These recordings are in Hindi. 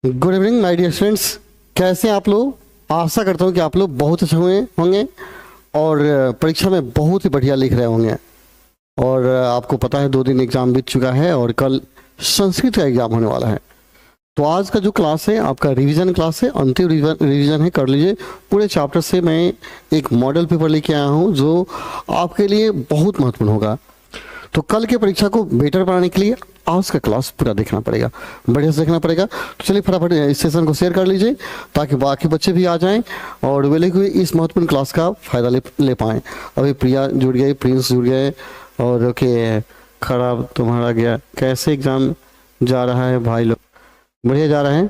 Good evening my dear students. कैसे हैं आप लोग? आशा करता हूँ कि आप लोग बहुत अच्छे हुए होंगे और परीक्षा में बहुत ही बढ़िया लिख रहे होंगे। और आपको पता है 2 दिन एग्ज़ाम बीत चुका है और कल संस्कृत का एग्ज़ाम होने वाला है। तो आज का जो क्लास है आपका रिवीजन क्लास है, अंतिम रिवीजन है, कर लीजिए। पूरे चैप्टर से मैं एक मॉडल पेपर लेके आया हूँ जो आपके लिए बहुत महत्वपूर्ण होगा। तो कल के परीक्षा को बेटर बनाने के लिए आज का क्लास पूरा देखना पड़ेगा, बढ़िया से देखना पड़ेगा। तो चलिए फटाफट इस सेशन को शेयर कर लीजिए ताकि बाकी बच्चे भी आ जाएं और वे लोग भी इस महत्वपूर्ण क्लास का फायदा ले पाएँ। अभी प्रिया जुड़ गई, प्रिंस जुड़ गए और ओके खराब तुम्हारा गया। कैसे एग्जाम जा रहा है भाई लोग? बढ़िया जा रहा है,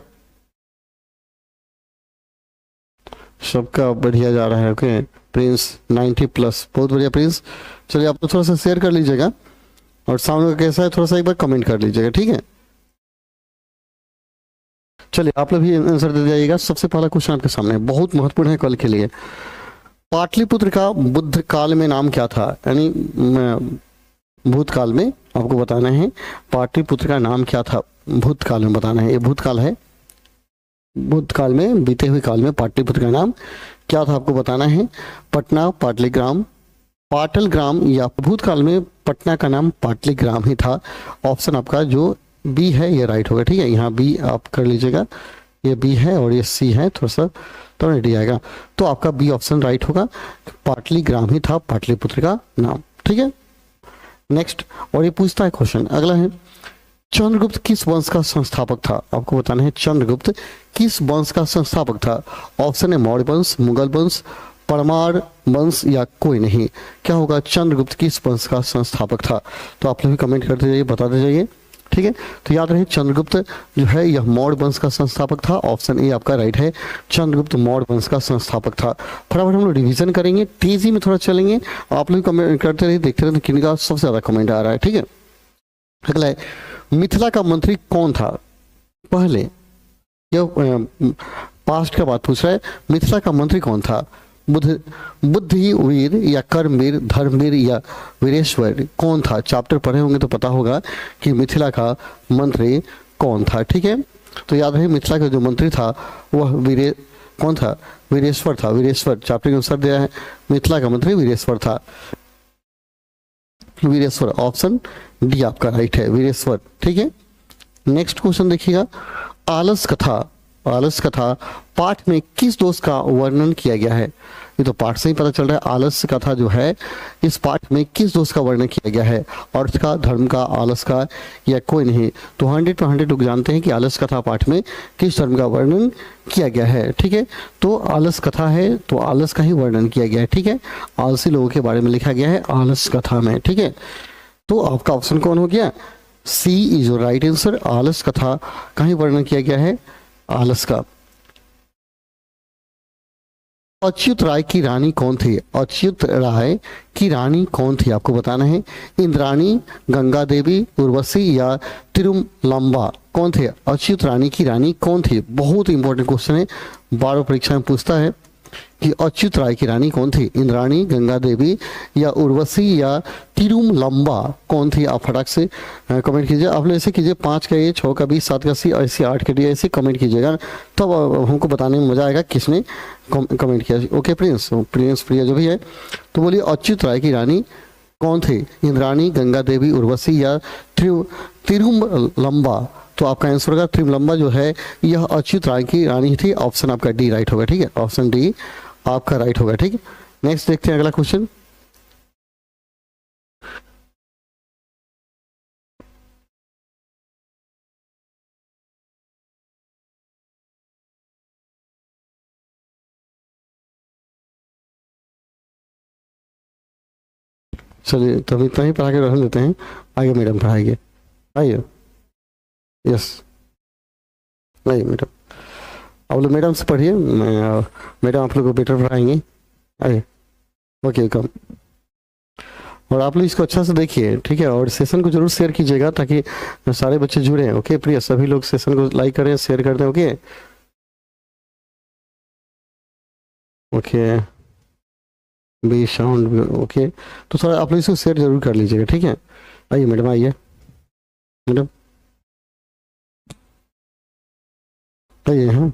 सबका बढ़िया जा रहा है। ओके प्रिंस 90+, बहुत बढ़िया प्रिंस। चलिए आप थोड़ा सा शेयर कर लीजिएगा और साउंड का कैसा है थोड़ा सा एक बार कमेंट कर लीजिएगा, ठीक है? चलिए आप लोग भी आंसर दे जाइएगा। सबसे पहला क्वेश्चन आपके सामने बहुत महत्वपूर्ण है कल के लिए। पाटलिपुत्र का बुद्ध काल में नाम क्या था? यानी भूतकाल में आपको बताना है पाटलिपुत्र का नाम क्या था, भूतकाल में बताना है। ये भूतकाल है, भूतकाल में बीते हुए काल में पाटलिपुत्र का नाम क्या था आपको बताना है। पटना, पाटलिग्राम, पाटलग्राम या भूतकाल में पटना का नाम पाटलिग्राम ही था। ऑप्शन आपका जो बी है ये राइट होगा, ठीक है? यहाँ बी आप कर लीजिएगा, ये बी है और ये सी है, थोड़ा सा तो डी आएगा। तो आपका बी ऑप्शन राइट होगा, पाटलिग्राम ही था पाटलिपुत्र का नाम, ठीक है? नेक्स्ट, और ये पूछता है क्वेश्चन अगला है, चंद्रगुप्त किस वंश का संस्थापक था? आपको बताना है चंद्रगुप्त किस वंश का संस्थापक था। ऑप्शन है मौर्य वंश, मुगल वंश, परमार वंश या कोई नहीं। क्या होगा? चंद्रगुप्त किस वंश का संस्थापक था? तो आप लोग भी कमेंट करते जाइए, बताते जाइए, ठीक है? तो याद रहे चंद्रगुप्त जो है यह मौर्य वंश का संस्थापक था। ऑप्शन ए आपका राइट है, चंद्रगुप्त मौर्य वंश का संस्थापक था। फटाफट हम लोग रिवीजन करेंगे, तेजी में थोड़ा चलेंगे। आप लोग कमेंट करते रहिए, देखते रहिए किनका सबसे ज्यादा कमेंट आ रहा है, ठीक है? अगला है, मिथिला का मंत्री कौन था? पहले यह पास्ट का बात पूछ रहा है, मिथिला का मंत्री कौन था? बुद्धिवीर या कर्मवीर, धर्मवीर या वीरेश्वर, कौन था? चैप्टर पढ़े होंगे तो पता होगा कि मिथिला का मंत्री कौन था, ठीक है? तो याद रहे मिथिला का जो मंत्री था वह कौन था? वीरेश्वर था। वीरेश्वर चैप्टर के अनुसार दिया है, मिथिला का मंत्री वीरेश्वर था। वीरेश्वर ऑप्शन डी आपका राइट है, वीरेश्वर, ठीक है? नेक्स्ट क्वेश्चन देखिएगा, आलस कथा, आलस कथा पाठ में किस दोष का वर्णन किया गया है? ये तो पाठ से ही पता चल रहा है, आलस कथा जो है इस पाठ में किस दोष का वर्णन किया गया है? अर्थ का, धर्म का, आलस का या कोई नहीं। तो 100 लोग जानते हैं कि आलस कथा पाठ में किस धर्म का वर्णन किया गया है, ठीक है? तो आलस कथा है तो आलस का ही वर्णन किया गया है, ठीक है? आलसी लोगों के बारे में लिखा गया है आलस कथा में, ठीक है? तो आपका ऑप्शन कौन हो गया? सी इज योर राइट आंसर। आलस कथा का ही वर्णन किया गया है, आलस का। अच्युत राय की रानी कौन थी? अच्युत राय की रानी कौन थी आपको बताना है। इंद्राणी, गंगा देवी, उर्वशी या तिरुमलंबा, कौन थे? अच्युत रानी की रानी कौन थी? बहुत इंपॉर्टेंट क्वेश्चन है, 12 परीक्षा में पूछता है कि अच्युत राय की रानी कौन थी। इंद्राणी, गंगा देवी या उर्वशी या तिरुमलंबा, कौन थी? आप फटाक से कमेंट कीजिए। आप लोग ऐसे कीजिए, 5 का ए, 6 का बी, 7 का सी, ऐसे 8 के डी, ऐसे कमेंट कीजिएगा, तब हमको बताने में मजा आएगा किसने कमेंट किया। ओके प्रिंस, प्रिंस प्रिया जो भी है, तो बोलिए अच्युत राय की रानी कौन थे? इंद्राणी, गंगा देवी, उर्वशी या तिरुमलंबा। तो आपका आंसर होगा तिरुमलंबा जो है यह अच्युत राय की रानी थी। ऑप्शन आपका डी राइट होगा, ठीक है? ऑप्शन डी आपका राइट होगा, ठीक है? नेक्स्ट देखते हैं अगला क्वेश्चन। चलिए तब इतना ही पढ़ा के रहने देते हैं, आगे मैडम पढ़ाएंगे। आइए, यस, आइए मैडम, आप लोग मैडम से पढ़िए, मैडम आप लोग को बेटर पढ़ाएंगे। आइए, ओके कम। और आप लोग इसको अच्छा से देखिए, ठीक है? और सेशन को जरूर शेयर कीजिएगा ताकि सारे बच्चे जुड़े। ओके प्रिय, सभी लोग सेशन को लाइक करें, शेयर कर दें। Okay okay be sound, okay. तो थोड़ा आप लोग इसको शेयर जरूर कर लीजिएगा, ठीक है? आइए मैडम, आइए मैडम। तो ये है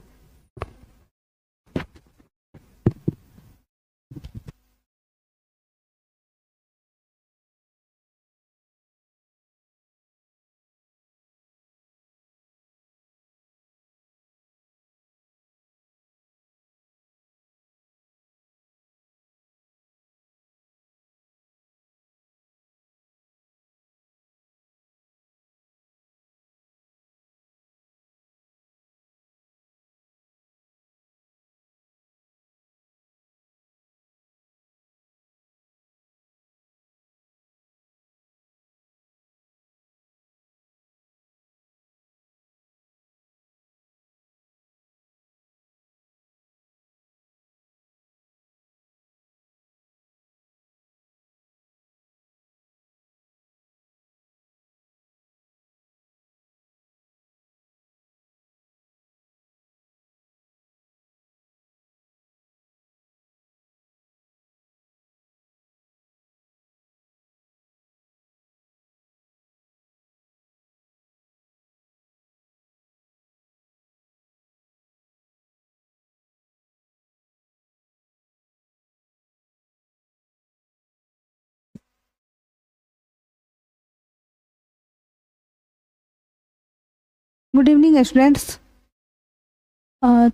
गुड इवनिंग स्टूडेंट्स।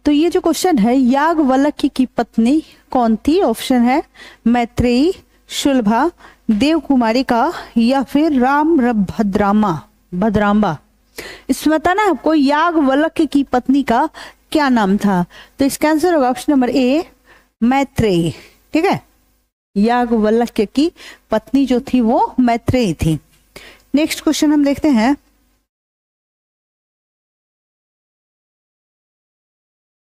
तो ये जो क्वेश्चन है, याज्ञवल्क्य की पत्नी कौन थी? ऑप्शन है मैत्रेयी, शुल्भा, देवकुमारिका या फिर भद्रांबा। इसमें बताना है आपको याज्ञवल्क्य की पत्नी का क्या नाम था। तो इसका आंसर होगा ऑप्शन नंबर ए, मैत्रेयी। ठीक है, याज्ञवल्क्य की पत्नी जो थी वो मैत्रेयी थी। नेक्स्ट क्वेश्चन हम देखते हैं।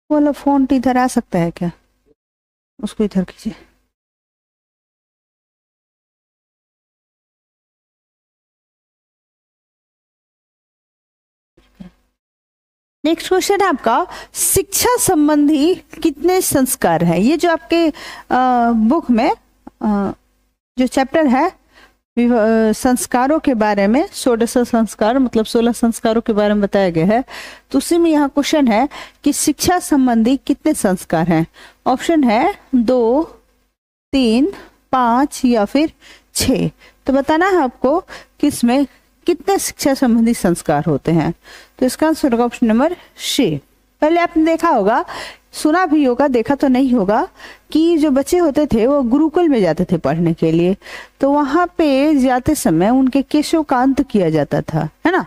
वाला फोन इधर आ सकता है क्या? उसको इधर कीजिए। नेक्स्ट क्वेश्चन है आपका, शिक्षा संबंधी कितने संस्कार है? ये जो आपके बुक में जो चैप्टर है संस्कारों के बारे में, 16 संस्कार मतलब 16 संस्कारों के बारे में बताया गया है। तो उसी में यहाँ क्वेश्चन है कि शिक्षा संबंधी कितने संस्कार हैं? ऑप्शन है 2, 3, 5 या फिर 6। तो बताना है आपको कि इसमें कितने शिक्षा संबंधी संस्कार होते हैं। तो इसका आंसर होगा ऑप्शन नंबर सी। पहले आपने देखा होगा, सुना भी होगा, देखा तो नहीं होगा, कि जो बच्चे होते थे वो गुरुकुल में जाते थे पढ़ने के लिए। तो वहां पे जाते समय उनके केशों का अंत किया जाता था, है ना।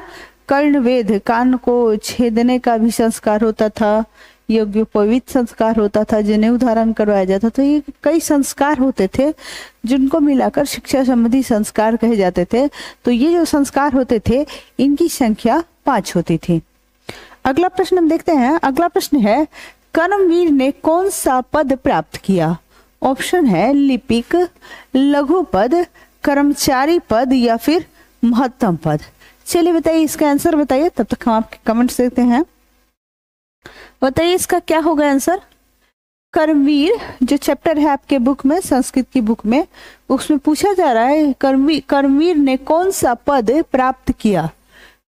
कर्णवेध, कान को छेदने का भी संस्कार होता था, यज्ञोपवीत संस्कार होता था, जनेऊ धारण करवाया जाता। तो ये कई संस्कार होते थे जिनको मिलाकर शिक्षा संबंधी संस्कार कहे जाते थे। तो ये जो संस्कार होते थे इनकी संख्या 5 होती थी। अगला प्रश्न हम देखते हैं। अगला प्रश्न है, कर्मवीर ने कौन सा पद प्राप्त किया? ऑप्शन है लिपिक, लघु पद, कर्मचारी पद या फिर महत्तम पद। चलिए बताइए इसका आंसर बताइए, तब तक हम आपके कमेंट्स देखते हैं। बताइए इसका क्या होगा आंसर। कर्मवीर जो चैप्टर है आपके बुक में, संस्कृत की बुक में, उसमें पूछा जा रहा है कर्मवीर ने कौन सा पद प्राप्त किया?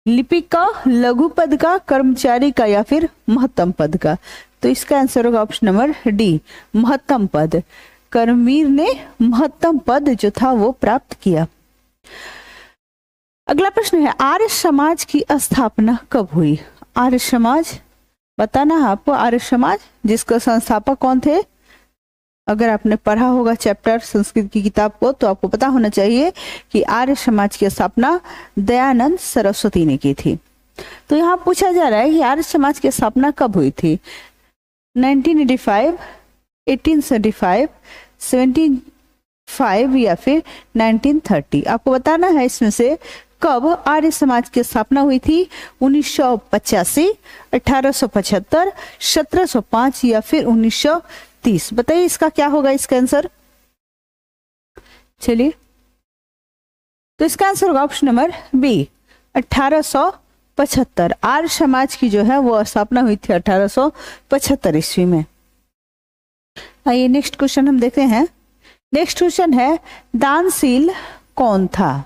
लिपिक का, लघु पद का, कर्मचारी का या फिर महत्तम पद का। तो इसका आंसर होगा ऑप्शन नंबर डी, महत्तम पद। कर्मवीर ने महत्तम पद जो था वो प्राप्त किया। अगला प्रश्न है, आर्य समाज की स्थापना कब हुई? आर्य समाज बताना है आपको। आर्य समाज जिसका संस्थापक कौन थे? अगर आपने पढ़ा होगा चैप्टर संस्कृत की किताब को तो आपको पता होना चाहिए कि आर्य समाज की स्थापना दयानंद सरस्वती ने की थी। तो यहाँ पूछा जा रहा है कि आर्य समाज की स्थापना कब हुई थी? 1985, 1875, 1705 या फिर 1930। आपको बताना है इसमें से कब आर्य समाज की स्थापना हुई थी। 1985, 1875, 1705 या फिर 1930। बताइए इसका क्या होगा इसका आंसर। चलिए, तो इसका आंसर होगा option number B, 1875। Arya Samaj की जो है वो स्थापना हुई थी 1875 ईस्वी में। आइए नेक्स्ट क्वेश्चन हम देखते हैं। नेक्स्ट क्वेश्चन है, दानशील कौन था?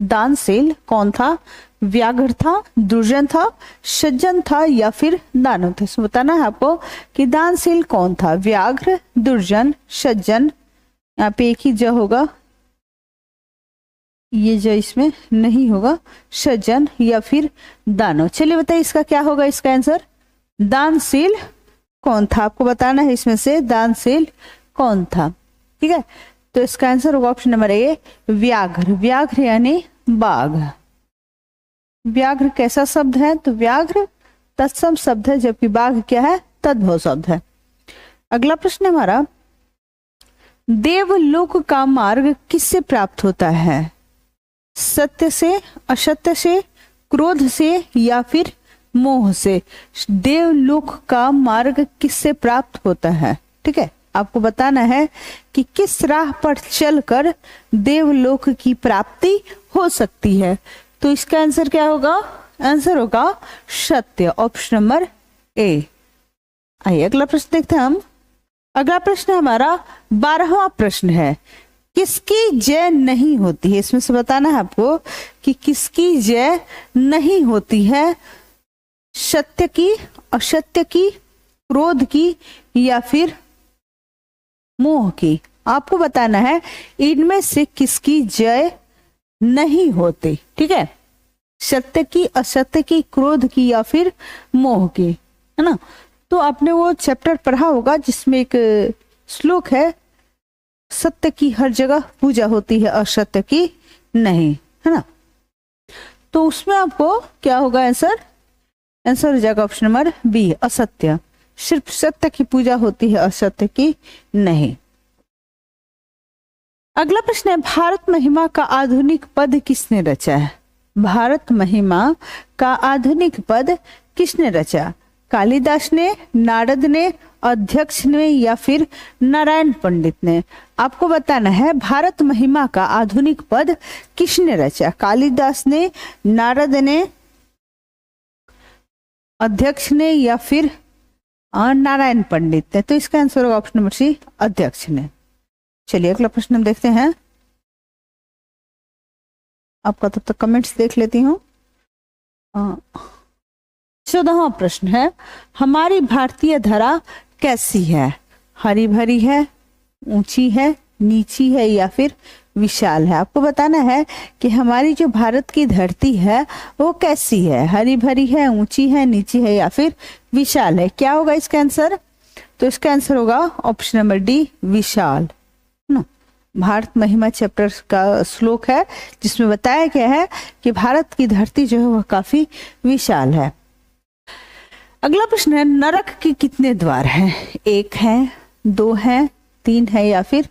दानशील कौन था? व्याघ्र था, दुर्जन था, सज्जन था या फिर दानव था। इसमें बताना है आपको कि दानशील कौन था, व्याघ्र, दुर्जन, सज्जन, यहाँ पे एक ही ज होगा, ये ज इसमें नहीं होगा, सज्जन या फिर दानव। चलिए बताइए इसका क्या होगा, इसका आंसर दानशील कौन था, आपको बताना है इसमें से दानशील कौन था। ठीक है, तो इसका आंसर होगा ऑप्शन नंबर ए, व्याघ्र। व्याघ्र यानी बाघ। व्याघ्र कैसा शब्द है, तो व्याघ्र तत्सम शब्द है, जबकि बाघ क्या है, तद्भव शब्द है। अगला प्रश्न हमारा, देवलोक का मार्ग किससे प्राप्त होता है, सत्य से, असत्य से, क्रोध से या फिर मोह से। देवलोक का मार्ग किससे प्राप्त होता है। ठीक है, आपको बताना है कि किस राह पर चलकर देवलोक की प्राप्ति हो सकती है। तो इसका आंसर क्या होगा, आंसर होगा सत्य, ऑप्शन नंबर ए। आइए अगला प्रश्न देखते हैं हम। अगला प्रश्न हमारा 12वां प्रश्न है, किसकी जय नहीं होती है। इसमें से बताना है आपको कि किसकी जय नहीं होती है, सत्य की, असत्य की, क्रोध की या फिर मोह की। आपको बताना है इनमें से किसकी जय नहीं होती। ठीक है, सत्य की, असत्य की, क्रोध की या फिर मोह की, है ना। तो आपने वो चैप्टर पढ़ा होगा जिसमें एक श्लोक है, सत्य की हर जगह पूजा होती है, असत्य की नहीं, है ना। तो उसमें आपको क्या होगा आंसर, आंसर हो जाएगा ऑप्शन नंबर बी, असत्य। सिर्फ सत्य की पूजा होती है, असत्य की नहीं। अगला प्रश्न है, भारत महिमा का आधुनिक पद किसने रचा है। भारत महिमा का आधुनिक पद किसने रचा, कालिदास ने, नारद ने, अध्यक्ष ने या फिर नारायण पंडित ने। आपको बताना है भारत महिमा का आधुनिक पद किसने रचा, कालिदास ने, नारद ने, अध्यक्ष ने या फिर नारायण पंडित ने। तो इसका आंसर होगा ऑप्शन नंबर सी, अध्यक्ष ने। चलिए अगला प्रश्न हम देखते हैं। आपका तब तक कमेंट्स देख लेती हूँ। 14वां प्रश्न है, हमारी भारतीय धरा कैसी है, हरी भरी है, ऊंची है, नीची है या फिर विशाल है। आपको बताना है कि हमारी जो भारत की धरती है वो कैसी है, हरी भरी है, ऊंची है, नीची है या फिर विशाल है। क्या होगा इसका आंसर, तो इसका आंसर होगा ऑप्शन नंबर डी, विशाल, है ना। भारत महिमा चैप्टर का श्लोक है जिसमें बताया गया है कि भारत की धरती जो है वह काफी विशाल है। अगला प्रश्न है, नरक के कितने द्वार हैं, एक है, दो है, तीन है या फिर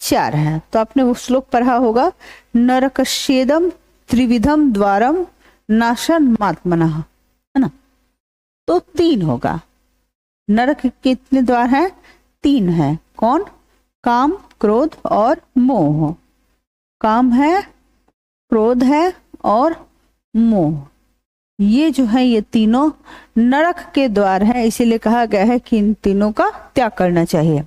चार है। तो आपने वो श्लोक पढ़ा होगा, नरकस्येदम त्रिविधम द्वारम नाशन मात्मनः, है ना। तो तीन होगा, नरक के कितने द्वार हैं, तीन है। कौन, काम, क्रोध और मोह। काम है, क्रोध है और मोह, ये जो है ये तीनों नरक के द्वार हैं, इसीलिए कहा गया है कि इन तीनों का त्याग करना चाहिए।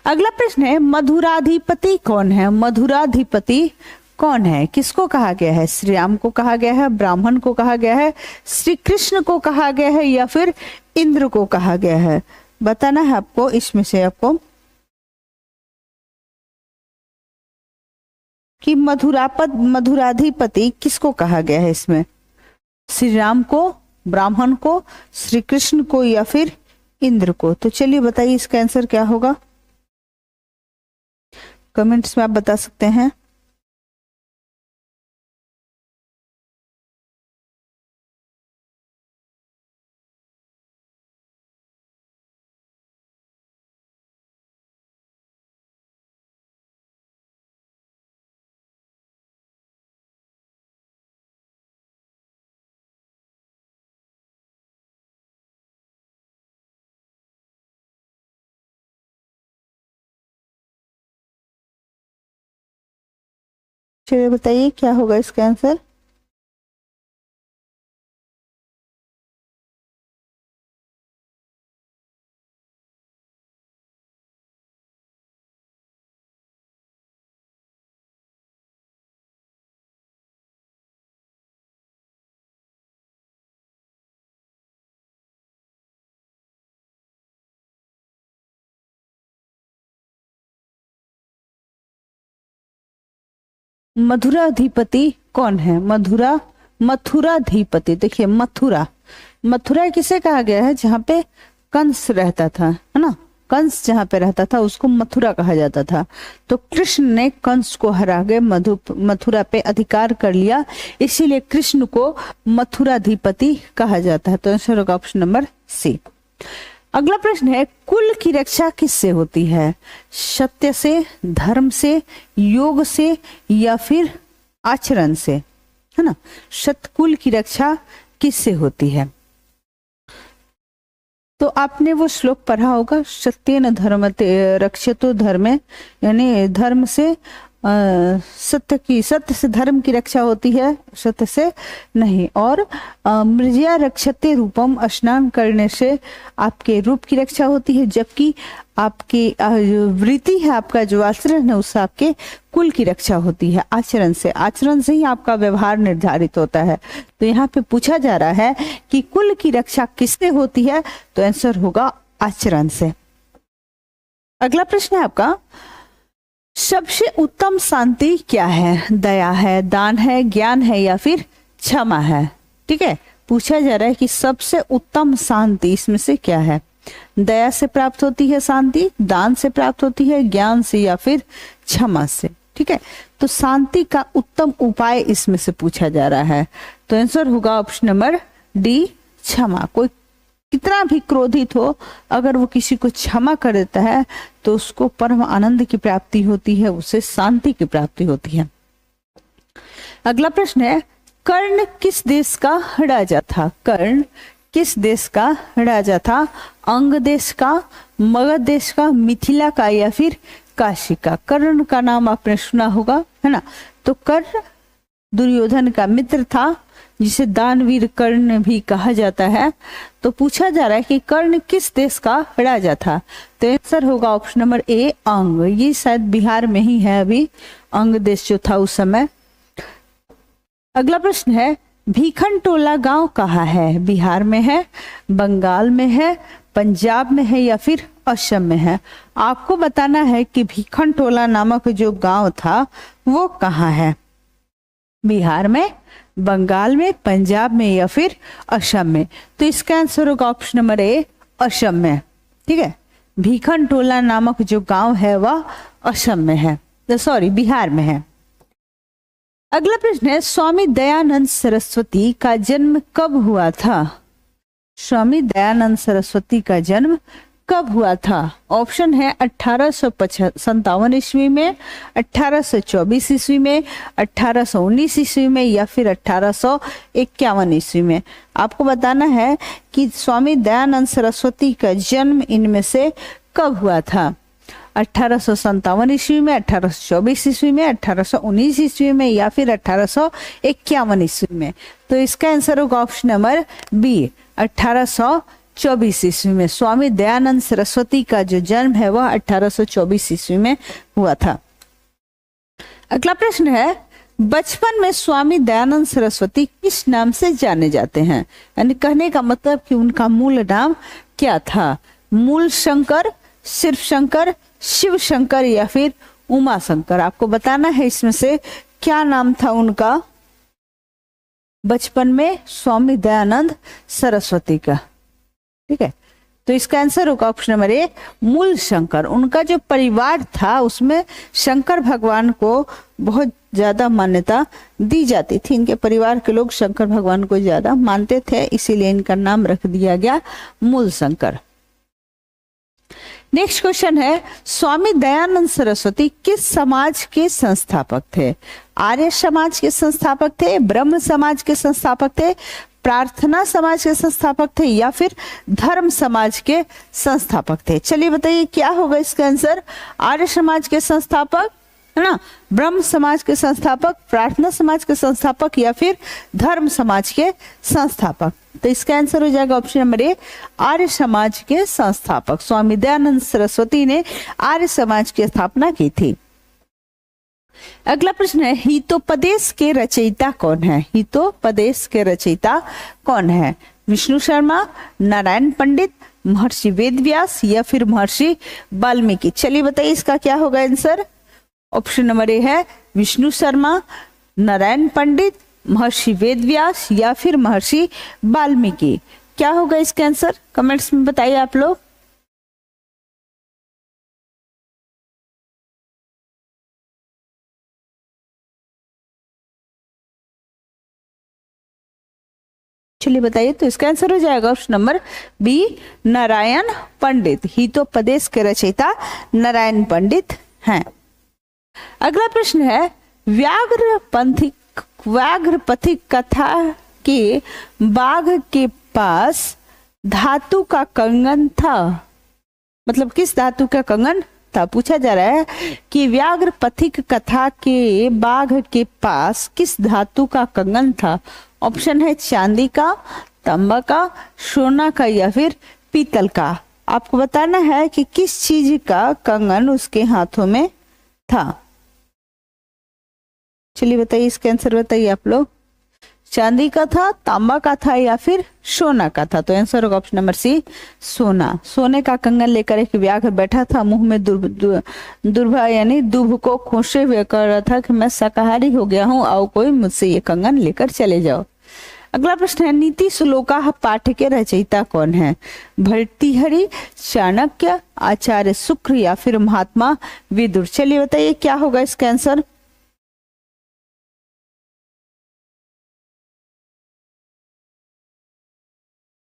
अगला प्रश्न है, मधुराधिपति कौन है, मधुराधिपति कौन है, किसको कहा गया है, श्री राम को कहा गया है, ब्राह्मण को कहा गया है, श्री कृष्ण को कहा गया है या फिर इंद्र को कहा गया है। बताना है आपको इसमें से आपको कि मधुराधिपति किसको कहा गया है, इसमें श्री राम को, ब्राह्मण को, श्री कृष्ण को या फिर इंद्र को। तो चलिए बताइए इसका आंसर क्या होगा, कमेंट्स में आप बता सकते हैं। चलिए बताइए क्या होगा इसका आंसर। मथुराधिपति कौन है? मथुराधिपति, देखिए मथुरा किसे कहा गया है? जहाँ पे कंस रहता था, है ना, कंस जहाँ पे रहता था उसको मथुरा कहा जाता था। तो कृष्ण ने कंस को हरा के मथुरा पे अधिकार कर लिया, इसीलिए कृष्ण को मथुराधिपति कहा जाता है। तो आंसर होगा ऑप्शन नंबर सी। अगला प्रश्न है, कुल की रक्षा किससे होती है? सत्य से, धर्म से, योग से या फिर आचरण से, है ना। कुल की रक्षा किससे होती है? तो आपने वो श्लोक पढ़ा होगा, सत्येन धर्मते रक्षतो धर्मे, यानी धर्म से सत्य से धर्म की रक्षा होती है, सत्य से नहीं। और मृजया रक्षते रूपम, स्नान करने से आपके रूप की रक्षा होती है, जबकि आपकी वृत्ति है, आपका जो आचरण है उससे आपके कुल की रक्षा होती है, आचरण से ही आपका व्यवहार निर्धारित होता है। तो यहाँ पे पूछा जा रहा है कि कुल की रक्षा किससे होती है? तो आंसर होगा आचरण से। अगला प्रश्न है आपका, सबसे उत्तम शांति क्या है? दया है, दान है, ज्ञान है या फिर क्षमा है? ठीक है, पूछा जा रहा है कि सबसे उत्तम शांति इसमें से क्या है? दया से प्राप्त होती है शांति, दान से प्राप्त होती है, ज्ञान से या फिर क्षमा से। ठीक है, तो शांति का उत्तम उपाय इसमें से पूछा जा रहा है। तो आंसर होगा ऑप्शन नंबर डी, क्षमा। कोई कितना भी क्रोधित हो, अगर वो किसी को क्षमा कर देता है तो उसको परम आनंद की प्राप्ति होती है, उसे शांति की प्राप्ति होती है। अगला प्रश्न है, कर्ण किस देश का राजा था? कर्ण किस देश का राजा था? अंग देश का, मगध देश का, मिथिला का या फिर काशी का? कर्ण का नाम आपने सुना होगा, है ना। तो कर्ण दुर्योधन का मित्र था, जिसे दानवीर कर्ण भी कहा जाता है। तो पूछा जा रहा है कि कर्ण किस देश का राजा था? तो आंसर होगा ऑप्शन नंबर ए, अंग। ये शायद बिहार में ही है अभी, अंग देश जो था उस समय। अगला प्रश्न है, भीखन टोला गांव कहाँ है? बिहार में है, बंगाल में है, पंजाब में है या फिर असम में है? आपको बताना है कि भीखन टोला नामक जो गांव था वो कहाँ है? बिहार में, बंगाल में, पंजाब में या फिर असम में? तो इसका आंसर होगा ऑप्शन नंबर ए, असम में। ठीक है, भीखन टोला नामक जो गांव है वह असम में है, सॉरी बिहार में है। अगला प्रश्न है, स्वामी दयानंद सरस्वती का जन्म कब हुआ था? स्वामी दयानंद सरस्वती का जन्म कब हुआ था? ऑप्शन है 1857 ईस्वी में, 1824 ईस्वी में, 1819 ईस्वी में या फिर 1851 ईस्वी में। आपको बताना है कि स्वामी दयानंद सरस्वती का जन्म इनमें से कब हुआ था? 1857 ईस्वी में, 1824 ईस्वी में, 1819 ईस्वी में या फिर 1851 ईस्वी में? तो इसका आंसर होगा ऑप्शन नंबर बी, 1824 ईस्वी में। स्वामी दयानंद सरस्वती का जो जन्म है वह 1824 ईस्वी में हुआ था। अगला प्रश्न है, बचपन में स्वामी दयानंद सरस्वती किस नाम से जाने जाते हैं? यानी कहने का मतलब कि उनका मूल नाम क्या था? मूल शंकर, सिर्फ शंकर, शिव शंकर या फिर उमा शंकर? आपको बताना है इसमें से क्या नाम था उनका बचपन में स्वामी दयानंद सरस्वती का। ठीक है, तो इसका आंसर होगा ऑप्शन नंबर ए, मूल शंकर। उनका जो परिवार था उसमें शंकर भगवान को बहुत ज्यादा मान्यता दी जाती थी। इनके परिवार के लोग शंकर भगवान को ज्यादा मानते थे, इसीलिए इनका नाम रख दिया गया मूल शंकर। नेक्स्ट क्वेश्चन है, स्वामी दयानंद सरस्वती किस समाज के संस्थापक थे? आर्य समाज के संस्थापक थे, ब्रह्म समाज के संस्थापक थे, प्रार्थना समाज के संस्थापक थे या फिर धर्म समाज के संस्थापक थे? चलिए बताइए क्या होगा इसका आंसर? आर्य समाज के संस्थापक, है ना, ब्रह्म समाज के संस्थापक, प्रार्थना समाज के संस्थापक या फिर धर्म समाज के संस्थापक? तो इसका आंसर हो जाएगा option number A, Arya Samaj के संस्थापक। स्वामी दयानंद सरस्वती ने आर्य समाज की स्थापना की थी। अगला प्रश्न है, हितोपदेश के रचयिता कौन है? हितोपदेश के रचयिता कौन है? विष्णु शर्मा, नारायण पंडित, महर्षि वेदव्यास या फिर महर्षि वाल्मीकि? चलिए बताइए इसका क्या होगा आंसर? ऑप्शन नंबर ए है विष्णु शर्मा, नारायण पंडित, महर्षि वेदव्यास या फिर महर्षि वाल्मीकि? क्या होगा इसका आंसर? कमेंट्स में बताइए आप लोग। चलिए बताइए, तो इसका आंसर हो जाएगा ऑप्शन नंबर बी, नारायण पंडित। हितोपदेश के रचयिता नारायण पंडित हैं। अगला प्रश्न है, व्याघ्र पथिक कथा के बाघ के पास धातु का कंगन था, मतलब किस धातु का कंगन था? पूछा जा रहा है कि व्याघ्र पथिक कथा के बाघ के पास किस धातु का कंगन था? ऑप्शन है चांदी का, तांबा का, सोना का या फिर पीतल का। आपको बताना है कि किस चीज का कंगन उसके हाथों में था। चलिए बताइए, इसका आंसर बताइए आप लोग। चांदी का था, तांबा का था या फिर सोना का था? तो आंसर होगा ऑप्शन नंबर सी, सोना। सोने का कंगन लेकर एक व्याघ्र बैठा था, मुंह में दुर्भा यानी दुभ को खोसे हुए कह रहा था कि मैं शाकाहारी हो गया हूँ, आओ कोई मुझसे ये कंगन लेकर चले जाओ। अगला प्रश्न है, नीति श्लोका पाठ के रचयिता कौन है? भर्तृहरि, चाणक्य, आचार्य शुक्र या फिर महात्मा विदुर? चलिए बताइए क्या होगा इसका आंसर।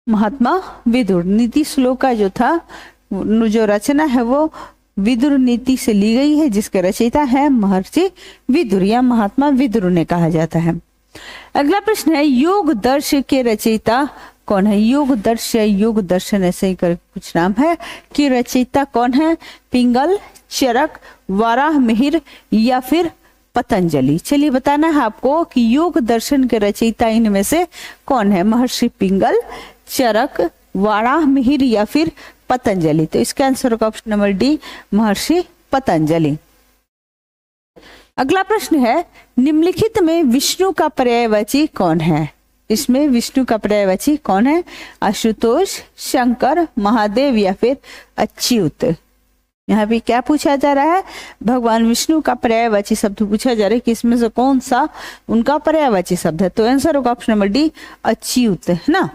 महात्मा विदुर। नीति श्लोका जो था, जो रचना है वो विदुर नीति से ली गई है, जिसके रचयिता है महर्षि विदुर या महात्मा विदुर ने कहा जाता है। अगला प्रश्न है, योग दर्श के रचयिता कौन है? योग दर्श या योग दर्शन ऐसे ही कर कुछ नाम है कि रचयिता कौन है? पिंगल, चरक, वाराह मिहिर या फिर पतंजलि? चलिए बताना है आपको कि योग दर्शन के रचयिता इनमें से कौन है? महर्षि पिंगल, चरक, वाराह मिहिर या फिर पतंजलि? तो इसका आंसर होगा ऑप्शन नंबर डी, महर्षि पतंजलि। अगला प्रश्न है, निम्नलिखित में विष्णु का पर्यायवाची कौन है? इसमें विष्णु का पर्यायवाची कौन है? आशुतोष, शंकर, महादेव या फिर अच्युत? यहाँ पे क्या पूछा जा रहा है? भगवान विष्णु का पर्यायवाची शब्द पूछा जा रहा है कि इसमें से कौन सा उनका पर्यायवाची शब्द है? तो आंसर होगा ऑप्शन नंबर डी, अच्युत, है ना।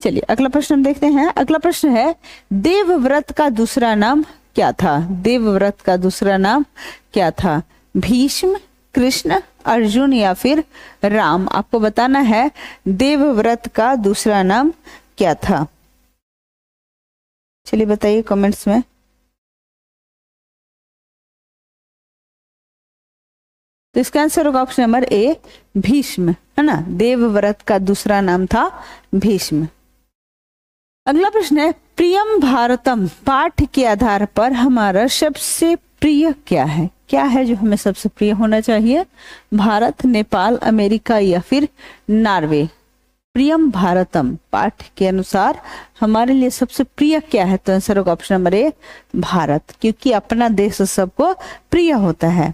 चलिए अगला प्रश्न हम देखते हैं। अगला प्रश्न है, देवव्रत का दूसरा नाम क्या था? देवव्रत का दूसरा नाम क्या था? भीष्म, कृष्ण, अर्जुन या फिर राम? आपको बताना है देवव्रत का दूसरा नाम क्या था। चलिए बताइए कमेंट्स में। तो इसका आंसर होगा ऑप्शन नंबर ए, भीष्म, है ना। देवव्रत का दूसरा नाम था भीष्म। अगला प्रश्न है, प्रियम भारतम पाठ के आधार पर हमारा सबसे प्रिय क्या है? क्या है जो हमें सबसे प्रिय होना चाहिए? भारत, नेपाल, अमेरिका या फिर नॉर्वे? प्रियम भारतम पाठ के अनुसार हमारे लिए सबसे प्रिय क्या है? तो आंसर होगा ऑप्शन नंबर ए, भारत, क्योंकि अपना देश सबको प्रिय होता है।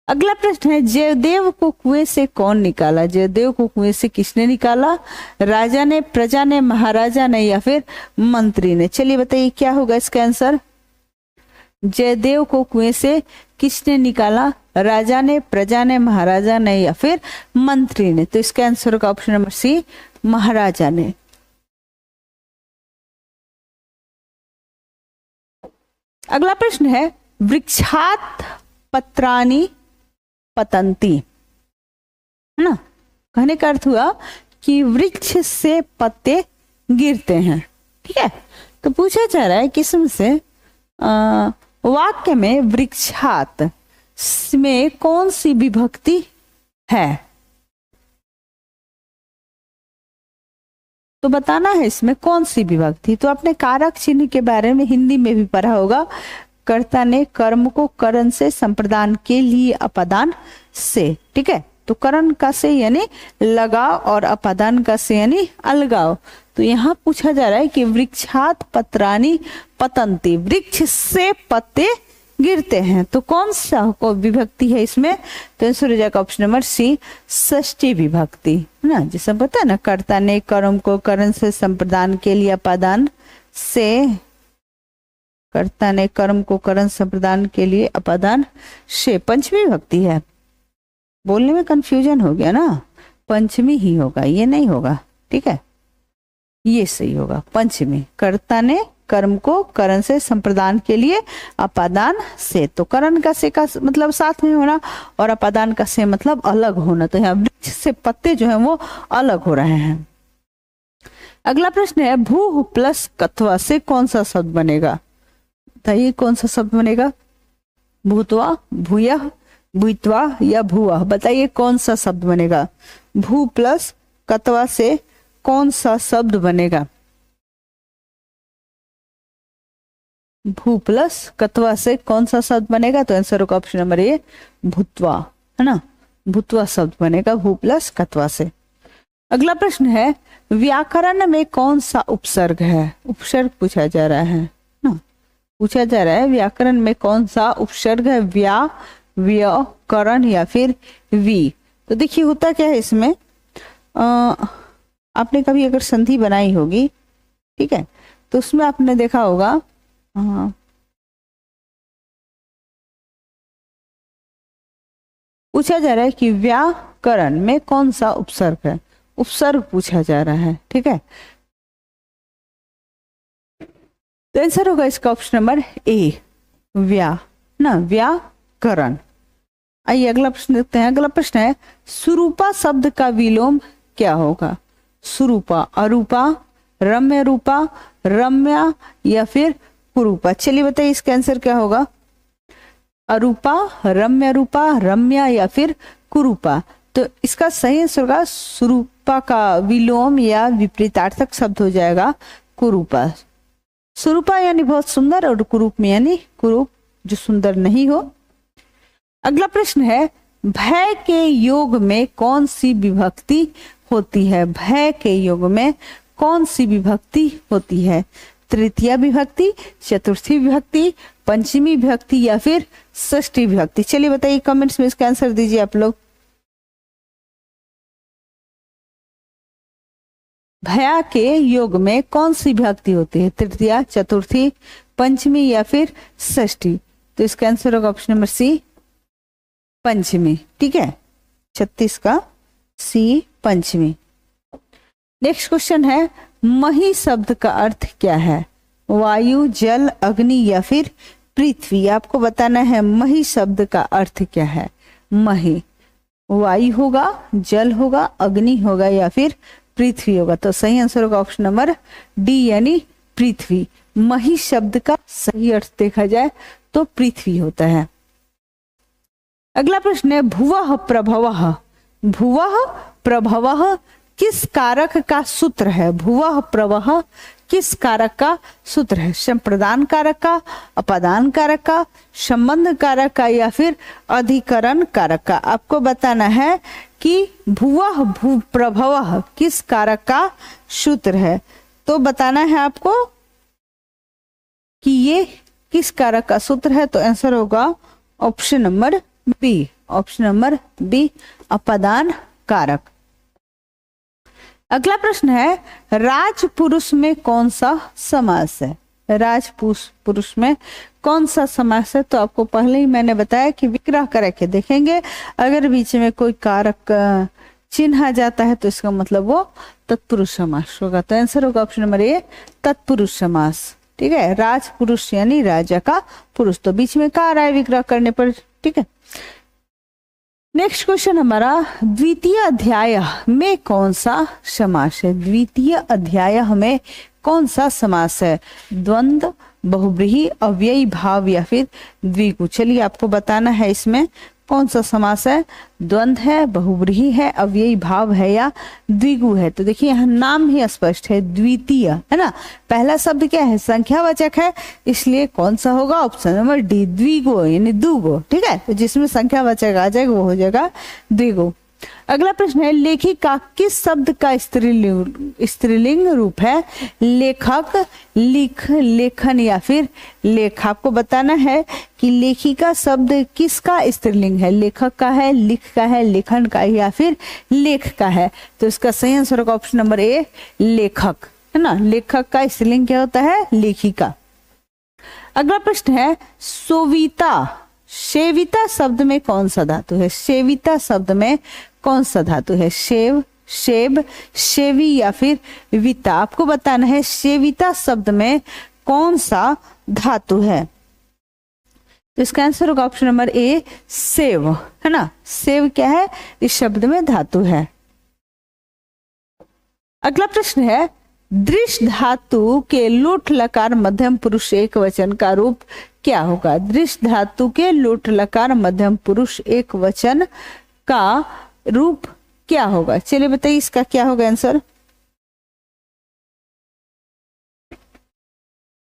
अगला प्रश्न है, जयदेव को कुएं से कौन निकाला? जयदेव को कुएं से किसने निकाला? राजा ने, प्रजा ने, महाराजा ने या फिर मंत्री ने? चलिए बताइए क्या होगा इसका आंसर। जयदेव को कुएं से किसने निकाला? राजा ने, प्रजा ने, महाराजा ने या फिर मंत्री ने? तो इसका आंसर होगा ऑप्शन नंबर सी, महाराजा ने। अगला प्रश्न है, वृक्षात पत्राणि पतंती, है ना। कहने का अर्थ हुआ कि वृक्ष से पत्ते गिरते हैं, ठीक है। तो पूछा जा रहा है किस्म से वाक्य में वृक्षात में कौन सी विभक्ति है? तो बताना है इसमें कौन सी विभक्ति। तो आपने कारक चिन्ह के बारे में हिंदी में भी पढ़ा होगा। कर्ता ने कर्म को करण से संप्रदान के लिए अपादान से, ठीक है। तो करण का से यानी लगाव और अपादान का से यानी अलगाव। तो यहाँ पूछा जा रहा है कि वृक्षात पत्राणि पतंती, वृक्ष से पत्ते गिरते हैं। तो कौन सा को विभक्ति है इसमें? तो आंसर हो जाएगा ऑप्शन नंबर सी, षष्ठी विभक्ति, है ना। जैसे पता है ना, कर्ता ने कर्म को करण से संप्रदान के लिए अपादान से कर्ता ने कर्म को करण संप्रदान के लिए अपादान से, पंचमी विभक्ति है, बोलने में कंफ्यूजन हो गया ना, पंचमी ही होगा, ये नहीं होगा, ठीक है, ये सही होगा पंचमी। कर्ता ने कर्म को करण से संप्रदान के लिए अपादान से, तो करण का से का मतलब साथ में होना और अपादान का से मतलब अलग होना, तो यहाँ वृक्ष से पत्ते जो हैं वो अलग हो रहे हैं। अगला प्रश्न है भू प्लस कत्वा से कौन सा शब्द बनेगा, बताइए कौन सा शब्द बनेगा, भूतवा, भूयः, भूत्वा या भुवः, बताइए कौन सा शब्द बनेगा, भू प्लस कत्वा से कौन सा शब्द बनेगा, भू प्लस कत्वा से कौन सा शब्द बनेगा, तो आंसर होगा ऑप्शन नंबर ए भूतवा, है ना, भूतवा शब्द बनेगा भू प्लस कत्वा से। अगला प्रश्न है व्याकरण में कौन सा उपसर्ग है, उपसर्ग पूछा जा रहा है ना, पूछा जा रहा है व्याकरण में कौन सा उपसर्ग है, व्या, व्य, करण या फिर वी। तो देखिए होता क्या है इसमें, आपने कभी अगर संधि बनाई होगी, ठीक है, तो उसमें आपने देखा होगा पूछा जा रहा है कि व्याकरण में कौन सा उपसर्ग है, उपसर्ग पूछा जा रहा है, ठीक है, तो आंसर होगा इसका ऑप्शन नंबर ए व्या ना, व्याकरण। आइए अगला प्रश्न देखते हैं। अगला प्रश्न है सुरूपा शब्द का विलोम क्या होगा, सुरूपा, अरूपा, रम्य रूपा, रम्या या फिर कुरूपा, चलिए बताइए इसका आंसर क्या होगा, अरूपा, रम्य रूपा, रम्या या फिर कुरूपा। तो इसका सही आंसर होगा सुरूपा का विलोम या विपरीतार्थक शब्द हो जाएगा कुरूपा। सुरूपा यानी बहुत सुंदर और कुरूप में यानी कुरूप जो सुंदर नहीं हो। अगला प्रश्न है भय के योग में कौन सी विभक्ति होती है, भय के योग में कौन सी विभक्ति होती है, तृतीया विभक्ति, चतुर्थी विभक्ति, पंचमी विभक्ति या फिर षष्ठी विभक्ति, चलिए बताइए कमेंट्स में इसका आंसर दीजिए आप लोग। भया के योग में कौन सी विभक्ति होती है, तृतीया, चतुर्थी, पंचमी या फिर षष्ठी, तो इसका आंसर होगा ऑप्शन नंबर सी पंचमी, ठीक है, 36 का सी पंचमी। नेक्स्ट क्वेश्चन है मही शब्द का अर्थ क्या है, वायु, जल, अग्नि या फिर पृथ्वी, आपको बताना है मही शब्द का अर्थ क्या है। मही वायु होगा, जल होगा, अग्नि होगा या फिर पृथ्वी होगा, तो सही आंसर होगा ऑप्शन नंबर डी यानी पृथ्वी। मही शब्द का सही अर्थ देखा जाए तो पृथ्वी होता है। अगला प्रश्न है भुवः प्रभवः, भुवः प्रभवः किस कारक का सूत्र है, भुवः प्रभवः किस कारक का सूत्र है, संप्रदान कारक का, अपादान कारक का, संबंध कारक का या फिर अधिकरण कारक का, आपको बताना है कि भुवः प्रभवः किस कारक का सूत्र है, तो बताना है आपको कि ये किस कारक का सूत्र है, तो आंसर होगा option number B, option number B अपादान कारक। अगला प्रश्न है राजपुरुष में कौन सा समास है, राजपुरुष में कौन सा समास है, तो आपको पहले ही मैंने बताया कि विग्रह करके देखेंगे, अगर बीच में कोई कारक चिन्ह आ जाता है तो इसका मतलब वो तत्पुरुष समास होगा, तो आंसर होगा ऑप्शन नंबर ए तत्पुरुष समास, ठीक है, राजपुरुष यानी राजा का पुरुष, तो बीच में कार आए विग्रह करने पर, ठीक है। नेक्स्ट क्वेश्चन हमारा द्वितीय अध्याय में कौन सा समास है, द्वितीय अध्याय में कौन सा समास है, द्वंद्व, बहुव्रीहि, अव्ययी भाव या फिर द्विगु, चलिए आपको बताना है इसमें कौन सा समास है, द्वंद्व है, बहुव्रीहि है, अव्ययी भाव है या द्विगु है, तो देखिए यहाँ नाम ही स्पष्ट है द्वितीय, है ना, पहला शब्द क्या है संख्यावाचक है, इसलिए कौन सा होगा ऑप्शन नंबर डी द्विगु यानी दुगो, ठीक है, तो जिसमें संख्यावाचक आ जाएगा वो हो जाएगा द्विगु। अगला प्रश्न है लेखिका किस शब्द का स्त्रीलिंग रूप है, लेखक, लिख, लेखन या फिर लेख, आपको बताना है कि लेखिका शब्द किसका स्त्रीलिंग है, लेखक का है, लिख का है, लेखन का या फिर लेख का है, तो इसका सही आंसर होगा ऑप्शन नंबर ए लेखक, है ना, लेखक का स्त्रीलिंग क्या होता है लेखिका। अगला प्रश्न है सोविता, सेविता शब्द में कौन सा धातु है? सेविता शब्द में कौन सा धातु है? शेव, शेब, शेवी या फिर विता? आपको बताना है सेविता शब्द में कौन सा धातु है। तो इसका आंसर होगा ऑप्शन नंबर ए, सेव, है ना। सेव क्या है? इस शब्द में धातु है। अगला प्रश्न है दृश धातु के लोट लकार मध्यम पुरुष एक वचन का रूप क्या होगा? दृश धातु के लोट लकार मध्यम पुरुष एक वचन का रूप क्या होगा? चलिए बताइए इसका क्या होगा आंसर।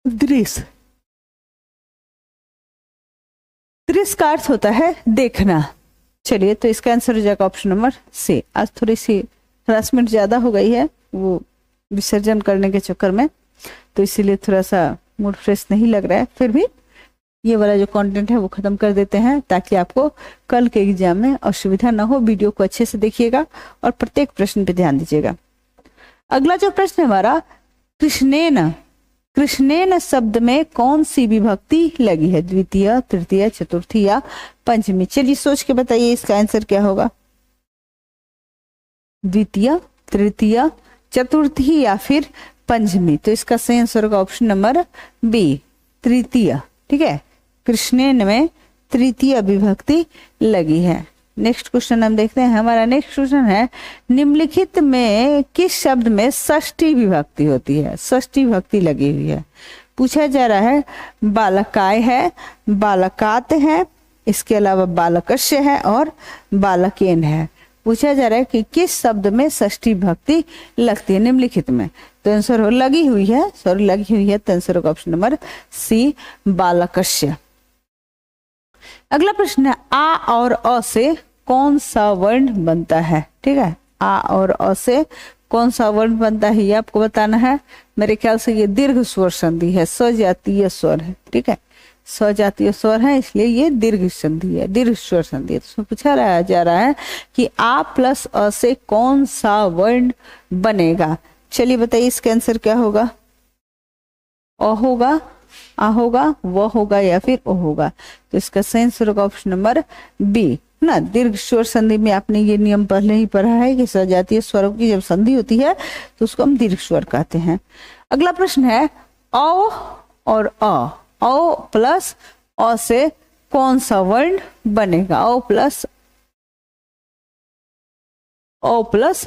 दृश्य, दृश्य का अर्थ होता है देखना। चलिए तो इसका आंसर हो जाएगा ऑप्शन नंबर सी। आज थोड़ी सी हरासमेंट ज्यादा हो गई है वो विसर्जन करने के चक्कर में, तो इसीलिए थोड़ा सा मूड फ्रेश नहीं लग रहा है। फिर भी ये वाला जो कंटेंट है वो खत्म कर देते हैं ताकि आपको कल के एग्जाम में असुविधा ना हो। वीडियो को अच्छे से देखिएगा और प्रत्येक प्रश्न पे ध्यान दीजिएगा। अगला जो प्रश्न है हमारा कृष्णेन, कृष्णेन शब्द में कौन सी विभक्ति लगी है? द्वितीय, तृतीय, चतुर्थी या पंचमी? चलिए सोच के बताइए इसका आंसर क्या होगा। द्वितीय, तृतीय, चतुर्थी या फिर पंचमी? तो इसका सही आंसर होगा ऑप्शन नंबर बी, तृतीय। ठीक है, कृष्णेन में तृतीय विभक्ति लगी है। नेक्स्ट क्वेश्चन हम देखते हैं। हमारा नेक्स्ट क्वेश्चन है निम्नलिखित में किस शब्द में षष्ठी विभक्ति होती है? षष्ठी विभक्ति लगी हुई है। पूछा जा रहा है बालकाय है, बालकात है, इसके अलावा बालकस्य है और बालकेन है। पूछा जा रहा है कि किस शब्द में षष्ठी विभक्ति लगती है निम्नलिखित में? तो आंसर हो लगी हुई है, सॉरी लगी हुई है, तो आंसर होगा ऑप्शन नंबर सी, बालकस्य। अगला प्रश्न है आ और अ से कौन सा वर्ण बनता है? ठीक है, आ और अ से कौन सा वर्ण बनता है ये आपको बताना है। मेरे ख्याल से ये दीर्घ स्वर संधि है, सजातीय स्वर है। ठीक है, सजातीय स्वर है इसलिए ये दीर्घ संधि है, दीर्घ स्वर संधि है। तो उसमें पूछा जा रहा है कि आ प्लस अ से कौन सा वर्ण बनेगा? चलिए बताइए इसका आंसर क्या होगा। अ होगा, आ होगा, व होगा या फिर ओ होगा? तो इसका सही आंसर होगा ऑप्शन नंबर बी ना। दीर्घ स्वर संधि में आपने ये नियम पहले ही पढ़ा है कि सजातीय स्वरों की जब संधि होती है तो उसको हम दीर्घ स्वर कहते हैं। अगला प्रश्न है औ और अ, औ प्लस अ से कौन सा वर्ण बनेगा? औ प्लस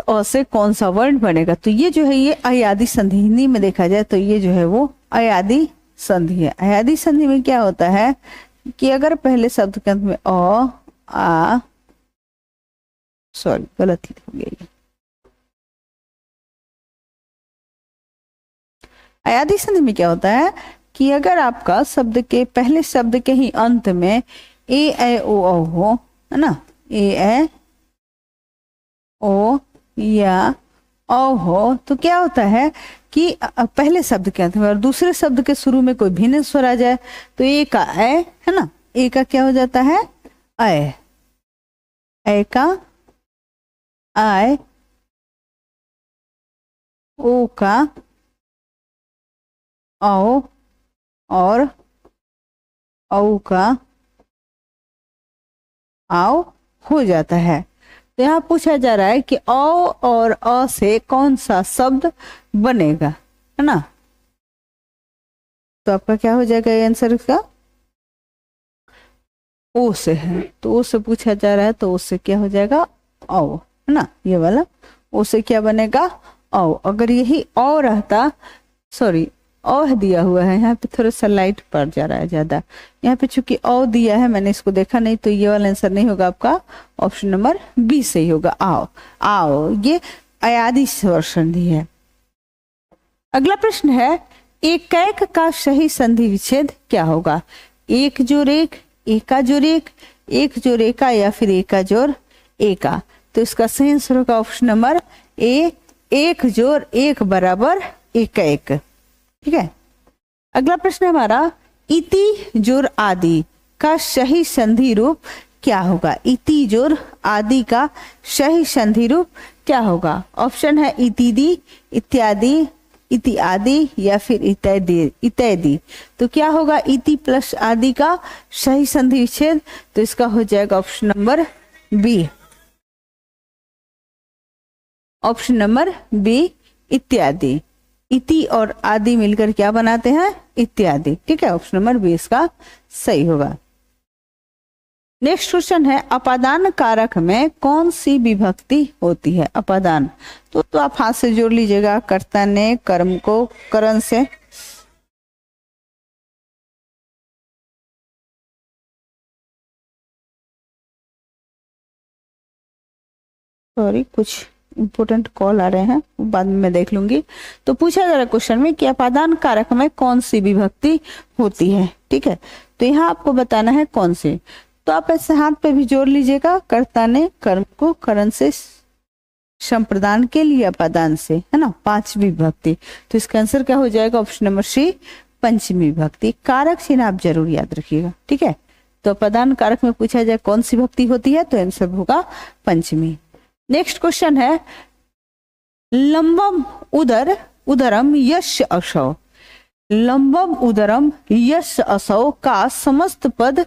अ से कौन सा वर्ण बनेगा? तो ये जो है ये अयादी संधि, हिंदी में देखा जाए तो ये जो है वो अयादी संधि है। अयादी संधि में क्या होता है कि अगर पहले शब्द के अंत में अ, आ, सॉरी गलत हो गई, अयादी संधि में क्या होता है कि अगर आपका शब्द के पहले शब्द के ही अंत में ए ऐ ओ औ हो, है ना, ए ऐ ओ या औ हो, तो क्या होता है कि पहले शब्द के अंत में और दूसरे शब्द के शुरू में कोई भिन्न स्वर आ जाए तो ए का ऐ, है ना, ए का क्या हो जाता है ऐ, ऐ का आय, ओ का औ और औ का आओ हो जाता है। तो यहाँ पूछा जा रहा है कि औ और अ से कौन सा शब्द बनेगा, है ना। तो आपका क्या हो जाएगा आंसर इसका? ओ से है, तो ओ से पूछा जा रहा है तो ओ से क्या हो जाएगा औ, है ना, ये वाला ओ से क्या बनेगा औ। अगर यही औ रहता, सॉरी औ दिया हुआ है, यहाँ पे थोड़ा सा लाइट पड़ जा रहा है ज्यादा, यहाँ पे चूंकि औ दिया है मैंने इसको देखा नहीं, तो ये वाला आंसर नहीं होगा आपका, ऑप्शन नंबर बी सही होगा आओ। आओ ये अयादी स्वर संधि है। अगला प्रश्न है एकैक का सही संधि विच्छेद क्या होगा? एक जोड़ एक, एका जोड़ एक, एक जोड़ एका या फिर एका जोड़ एका? तो इसका सही आंसर होगा ऑप्शन नंबर ए, एक जोड़ एक बराबर एकैक। ठीक है, अगला प्रश्न है हमारा इति जोड़ आदि का सही संधि रूप क्या होगा? इति जोड़ आदि का सही संधि रूप क्या होगा? ऑप्शन है इतिदि, इत्यादि, इति आदि या फिर इत्यादि इत्यादि। तो क्या होगा इति प्लस आदि का सही संधि विच्छेद, तो इसका हो जाएगा option number B, option number B इत्यादि। इति और आदि मिलकर क्या बनाते हैं, इत्यादि। ठीक है, ऑप्शन नंबर बी इसका सही होगा। नेक्स्ट क्वेश्चन है अपादान कारक में कौन सी विभक्ति होती है। अपादान तो आप हाथ से जोड़ लीजिएगा, कर्ता ने कर्म को करण से। सॉरी, कुछ इंपोर्टेंट कॉल आ रहे हैं, बाद में मैं देख लूंगी। तो पूछा जा रहा क्वेश्चन में कि अपादान कारक में कौन सी विभक्ति होती है। ठीक है, तो यहाँ आपको बताना है कौन सी। तो आप ऐसे हाथ पे भी जोड़ लीजिएगा, कर्ता ने कर्म को करण से संप्रदान के लिए अपादान से, है ना, पांचवी विभक्ति। तो इसका आंसर क्या हो जाएगा, ऑप्शन नंबर सी पंचमी विभक्ति। कारक चिन्ह आप जरूर याद रखिएगा। ठीक है, तो अपादान कारक में पूछा जाए कौन सी विभक्ति होती है, तो आंसर होगा पंचमी। नेक्स्ट क्वेश्चन है लंबम उदर उदरम यश असौ। लंबम उदरम यश असौ का समस्त पद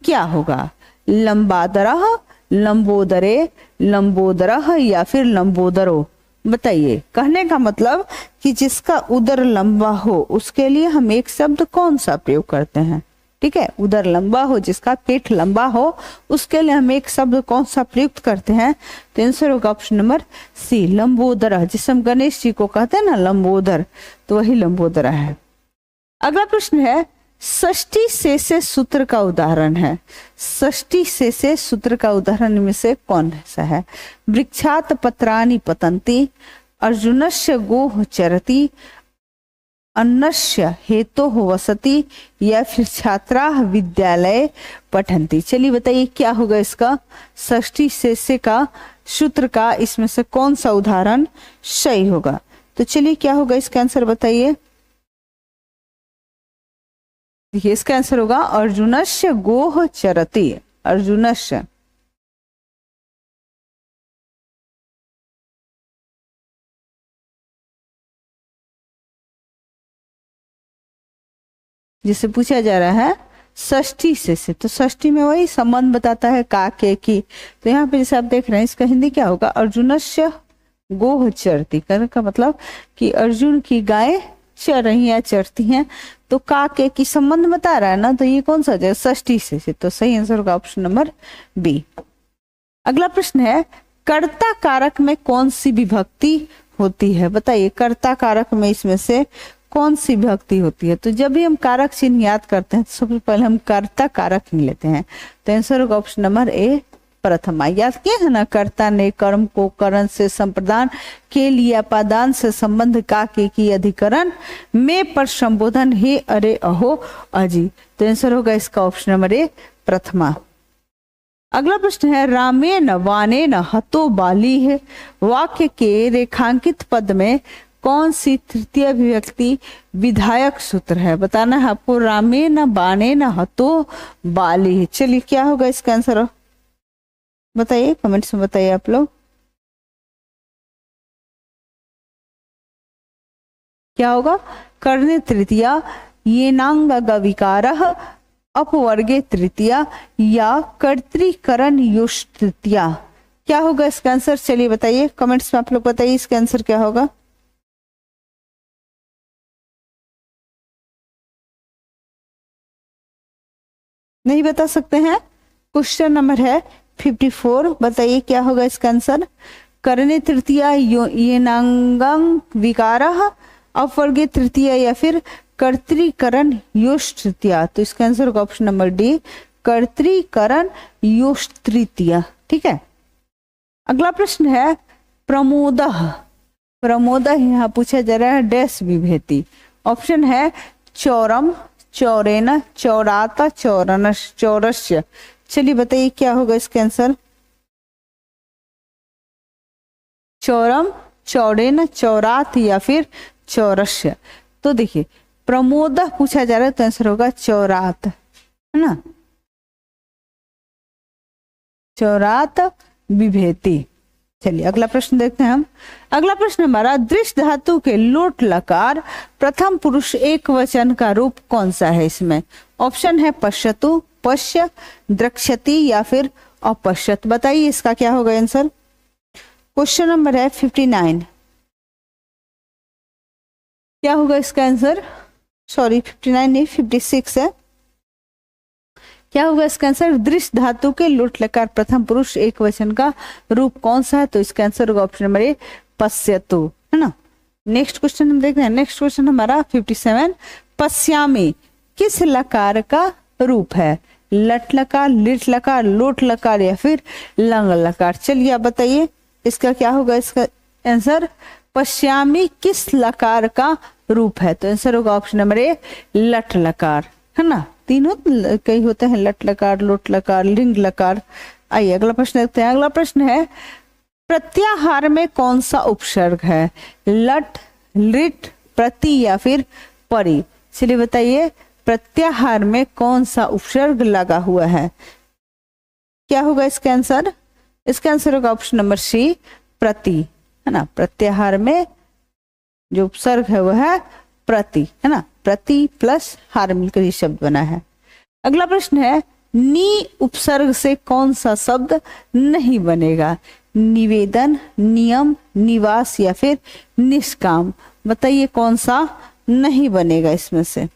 क्या होगा। लंबादरः, लंबोदरे, लंबोदरः या फिर लंबोदरो। बताइए, कहने का मतलब कि जिसका उदर लंबा हो उसके लिए हम एक शब्द कौन सा प्रयोग करते हैं। ठीक है, उदर लंबा हो, जिसका पेट लंबा हो, उसके लिए हम एक शब्द कौन सा प्रयुक्त करते हैं। तो आंसर होगा ऑप्शन नंबर सी लंबोदर। जिसे हम गणेश जी को कहते हैं ना लंबोदर, तो वही लंबोदर है। अगला प्रश्न है षष्ठी से सूत्र का उदाहरण है। षष्ठी से सूत्र का उदाहरण में से कौन सा है। वृक्षात पत्राणि पतन्ति, अर्जुनस्य गोः चरति, अन्नस्य हेतोः वसति या फिर छात्राः विद्यालय पठन्ति। चलिए बताइए क्या होगा इसका षष्ठी से का सूत्र का इसमें से कौन सा उदाहरण सही होगा। तो चलिए क्या होगा इसका आंसर बताइए। देखिए इसका आंसर होगा अर्जुनस्य गोः चरति। अर्जुनस्य, जिसे पूछा जा रहा है षष्ठी से, तो षष्ठी में वही संबंध बताता है का के की। तो यहाँ पे जैसे आप देख रहे हैं इसका हिंदी क्या होगा, अर्जुनस्य गोः चरति। कहने का मतलब कि अर्जुन की गाय चर रही है, चरती हैं। तो का के की संबंध बता रहा है ना, तो ये कौन सा है षष्ठी से। तो सही आंसर होगा ऑप्शन नंबर बी। अगला प्रश्न है कर्ता कारक में कौन सी विभक्ति होती है। बताइए कर्ता कारक में इसमें से कौन सी विभक्ति होती है। तो जब भी हम कारक चिन्ह याद करते हैं तो सबसे पहले हम कर्ता कारक ही लेते हैं। तो आंसर होगा ऑप्शन नंबर ए प्रथमा। याद किया है ना, कर्ता ने कर्म को करण से संप्रदान के लिए अपादान से संबंध का के की अधिकरण में पर संबोधन हे अरे अहो अजी। तो आंसर होगा इसका ऑप्शन नंबर ए प्रथमा। अगला प्रश्न है रामेण वानेन हतो बाली है। वाक्य के रेखांकित पद में कौन सी तृतीय विभक्ति विधायक सूत्र है। बताना है आपको। रामेण बाणेन हतो बाली। चलिए क्या होगा इसका आंसर बताइए, कमेंट्स में बताइए आप लोग क्या होगा। कर्णे तृतीया, येनांग विकारः, अपवर्गे तृतीया या कर्तृकरण युष् तृतीया। क्या होगा इसका आंसर चलिए बताइए, कमेंट्स में आप लोग बताइए इसका आंसर क्या होगा। नहीं बता सकते हैं। क्वेश्चन नंबर है 54। बताइए क्या होगा इसका आंसर। करणे तृतीया, येनांगं विकारः, अपवर्गे तृतीया या फिर कर्तृकरण योष तृतीया। तो इसका आंसर होगा ऑप्शन नंबर डी कर्तृकरण योष तृतीया। ठीक है, अगला प्रश्न है प्रमोदः। प्रमोदः यहाँ पूछा जा रहा है डैश विभेति। ऑप्शन है चौरम, चौरेन, चौरात, चौरनश, चौरस्य। चलिए बताइए क्या होगा इसका आंसर। चौरम, चौड़ेन, चौरात या फिर चौरस्य। तो देखिए प्रमोद पूछा जा रहा है तो आंसर होगा चौरात, है ना। चौरात विभेति। चलिए अगला प्रश्न देखते हैं हम। अगला प्रश्न हमारा, दृश्य धातु के लोट लकार प्रथम पुरुष एक वचन का रूप कौन सा है? इसमें ऑप्शन है पश्यतु, पश्य, द्रक्ष्यति या फिर अपश्यत। बताइए इसका क्या होगा आंसर। क्वेश्चन नंबर है 59। क्या होगा इसका आंसर? सॉरी 59 नहीं 56 है। क्या होगा इसका आंसर? दृश्य धातु के लोट लकार प्रथम पुरुष एक वचन का रूप कौन सा है? तो इसका आंसर होगा ऑप्शन नंबर ए पश्यतु, है ना। नेक्स्ट क्वेश्चन हम देखते हैं। नेक्स्ट क्वेश्चन हमारा 57, पश्यामि किस लकार का रूप है? लट लकार, लिट लकार, लोट लकार या फिर लंग लकार। चलिए आप बताइए इसका क्या होगा इसका आंसर। पश्यामि किस लकार का रूप है? तो आंसर होगा ऑप्शन नंबर ए लट लकार, है ना। तीनों कई होते हैं, लट लकार, लोट लकार, लिंग लकार। आइए अगला प्रश्न देखते हैं। अगला प्रश्न है, प्रत्याहार में कौन सा उपसर्ग है? लट, लिट, प्रति या फिर परि। चलिए बताइए प्रत्याहार में कौन सा उपसर्ग लगा हुआ है? क्या होगा इसका आंसर? इसका आंसर होगा ऑप्शन नंबर सी प्रति, है ना। प्रत्याहार में जो उपसर्ग है वह है प्रति, है ना। प्रति प्लस हार मिलकर ये शब्द बना है। अगला प्रश्न है, नी उपसर्ग से कौन सा शब्द नहीं बनेगा? निवेदन, नियम, निवास या फिर निष्काम। बताइए कौन सा नहीं बनेगा इसमें से।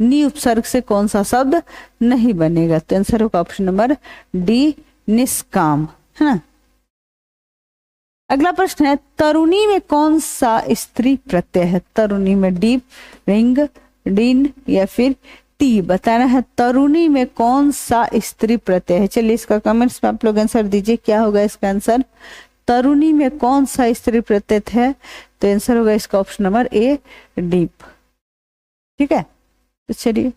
नी उपसर्ग से कौन सा शब्द नहीं बनेगा? तो आंसर होगा ऑप्शन नंबर डी निष्काम, है ना। अगला प्रश्न है, तरुणी में कौन सा स्त्री प्रत्यय है? तरुणी में डीप, रिंग, डिन या फिर टी। बताना है तरुणी में कौन सा स्त्री प्रत्यय है। चलिए इसका कमेंट्स में आप लोग आंसर दीजिए, क्या होगा इसका आंसर। तरुणी में कौन सा स्त्री प्रत्यय है? तो आंसर होगा इसका ऑप्शन नंबर ए डीप, ठीक है। तो चलिए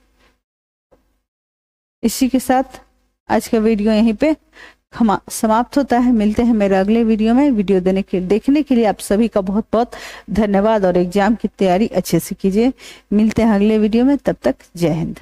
इसी के साथ आज का वीडियो यहीं पे समाप्त होता है। मिलते हैं मेरे अगले वीडियो में। वीडियो देखने के लिए आप सभी का बहुत बहुत धन्यवाद और एग्जाम की तैयारी अच्छे से कीजिए। मिलते हैं अगले वीडियो में, तब तक जय हिंद।